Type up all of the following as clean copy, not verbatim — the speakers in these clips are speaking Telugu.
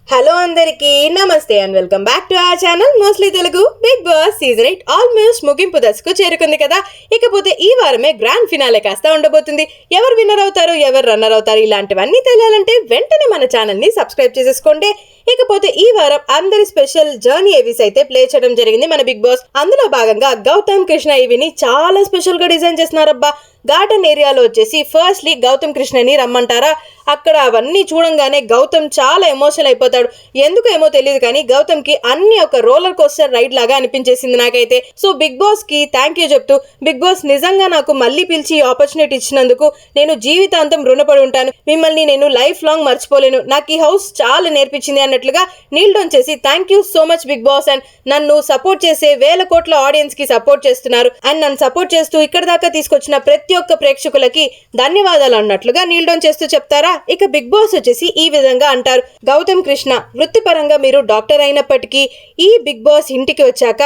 హలో అందరికీ నమస్తే and welcome back to our channel mostly Telugu. Big boss season 8 almost ముగింపు దశకు చేరుకుంది కదా. ఇకపోతే ఈ వారమే గ్రాండ్ ఫినాలే కాస్త ఉండబోతుంది. ఎవరు విన్నర్ అవుతారు, ఎవరు రన్నర్ అవుతారు, ఇలాంటివన్నీ తెలియాలంటే వెంటనే మన ఛానల్ ని సబ్స్క్రైబ్ చేసేసుకోండి. ఇకపోతే ఈ వారం అందరి స్పెషల్ జర్నీ ఏవీస్ అయితే ప్లే చేయడం జరిగింది మన బిగ్ బాస్. అందులో భాగంగా గౌతమ్ కృష్ణ ఏవిని చాలా స్పెషల్ గా డిజైన్ చేస్తున్నారబ్బా. గార్డెన్ ఏరియాలో వచ్చేసి ఫస్ట్లీ గౌతమ్ కృష్ణని రమ్మంటారా. అక్కడ అవన్నీ చూడంగానే గౌతమ్ చాలా ఎమోషనల్ అయిపోతాడు. ఎందుకు ఏమో తెలియదు కానీ గౌతమ్ కి అన్ని ఒక రోలర్ కోస్టర్ రైడ్ లాగా అనిపించేసింది నాకైతే. సో బిగ్ బాస్ కి థ్యాంక్ యూ చెప్తూ, బిగ్ బాస్ నిజంగా నాకు మళ్ళీ పిలిచి ఆపర్చునిటీ ఇచ్చినందుకు నేను జీవితాంతం రుణపడి ఉంటాను. మిమ్మల్ని నేను లైఫ్ లాంగ్ మర్చిపోలేను. నాకు ఈ హౌస్ చాలా నేర్పించింది అన్నట్లుగా నీల్ డౌన్ చేసి thank you so much big boss. And నన్ను సపోర్ట్ చేసే వేల కోట్ల ఆడియన్స్ కి సపోర్ట్ చేస్తున్నారు. అండ్ నన్ను సపోర్ట్ చేస్తూ ఇక్కడ దాకా తీసుకొచ్చిన ప్రతి ఒక్క ప్రేక్షకులకి ధన్యవాదాలు అన్నట్లుగా నీల్ డౌన్ చేస్తూ చెప్తారా. ఇక బిగ్ బాస్ వచ్చేసి ఈ విధంగా అంటారు, గౌతమ్ కృష్ణ వృత్తిపరంగా మీరు డాక్టర్ అయినప్పటికీ ఈ బిగ్ బాస్ ఇంటికి వచ్చాక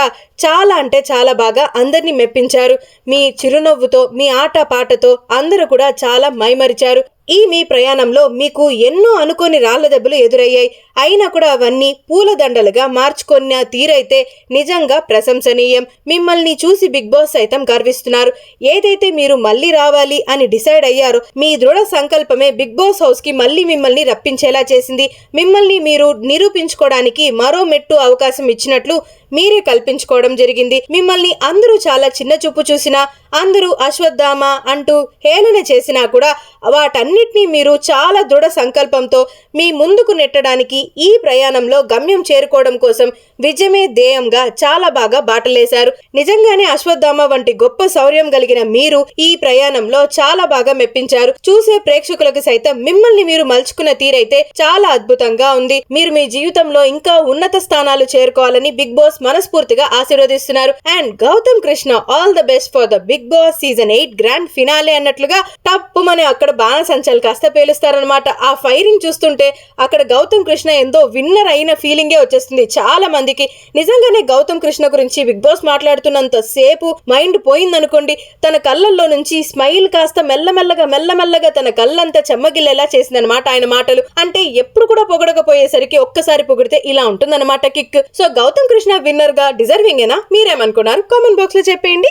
చాలా అంటే చాలా బాగా అందరినీ మెప్పించారు. మీ చిరునవ్వుతో, మీ ఆట పాటతో అందరూ కూడా చాలా మైమరిచారు. ఈ మీ ప్రయాణంలో మీకు ఎన్నో అనుకోని రాళ్ల దెబ్బలు ఎదురయ్యాయి. అయినా కూడా అవన్నీ పూలదండలుగా మార్చుకున్న తీరైతే నిజంగా ప్రశంసనీయం. మిమ్మల్ని చూసి బిగ్ బాస్ సైతం గర్విస్తున్నారు. ఏదైతే మీరు మళ్ళీ రావాలి అని డిసైడ్ అయ్యారో మీ దృఢ సంకల్పమే బిగ్ బాస్ హౌస్ కి మళ్ళీ మిమ్మల్ని రప్పించేలా చేసింది. మిమ్మల్ని మీరు నిరూపించుకోవడానికి మరో మెట్టు అవకాశం ఇచ్చినట్లు మీరే కల్పించుకోవడం జరిగింది. మిమ్మల్ని అందరూ చాలా చిన్న చూపు చూసినా, అందరూ అశ్వత్థామ అంటూ హేళన చేసినా కూడా వాటన్నిటినీ మీరు చాలా దృఢ సంకల్పంతో మీ ముందుకు నెట్టడానికి, ఈ ప్రయాణంలో గమ్యం చేరుకోవడం కోసం విజయమే ధ్యేయంగా చాలా బాగా బాటలేశారు. నిజంగానే అశ్వత్థామ వంటి గొప్ప శౌర్యం కలిగిన మీరు ఈ ప్రయాణంలో చాలా బాగా మెప్పించారు. చూసే ప్రేక్షకులకు సైతం మిమ్మల్ని మీరు మలుచుకున్న తీరైతే చాలా అద్భుతంగా ఉంది. మీరు మీ జీవితంలో ఇంకా ఉన్నత స్థానాలు చేరుకోవాలని బిగ్ బాస్ మనస్ఫూర్తిగా ఆశీర్వదిస్తున్నారు. And Gautham Krishna all the best for the Bigg boss season 8 grand finale అన్నట్లుగా టప్పుమని అక్కడ బాణసంచాలు కాస్త పేలుస్తారనమాట. ఆ ఫైరింగ్ చూస్తుంటే అక్కడ గౌతమ్ కృష్ణ ఎంతో విన్నర్ అయిన ఫీలింగే వచ్చేస్తుంది చాలా మందికి. నిజంగానే గౌతమ్ కృష్ణ గురించి బిగ్ బాస్ మాట్లాడుతున్నంత సేపు మైండ్ పోయిందనుకోండి. తన కళ్ళల్లో నుంచి స్మైల్ కాస్త మెల్లమెల్లగా తన కళ్ళంతా చెమ్మగిల్లేలా చేసిందనమాట ఆయన మాటలు. అంటే ఎప్పుడు కూడా పొగడకపోయేసరికి ఒక్కసారి పొగిడితే ఇలా ఉంటుందన్నమాట kick. So Gautam Krishna winner గా డిజర్వింగ్ ఏనా, మీరేమనుకున్నారు కామెంట్ బాక్స్ లో చెప్పేయండి.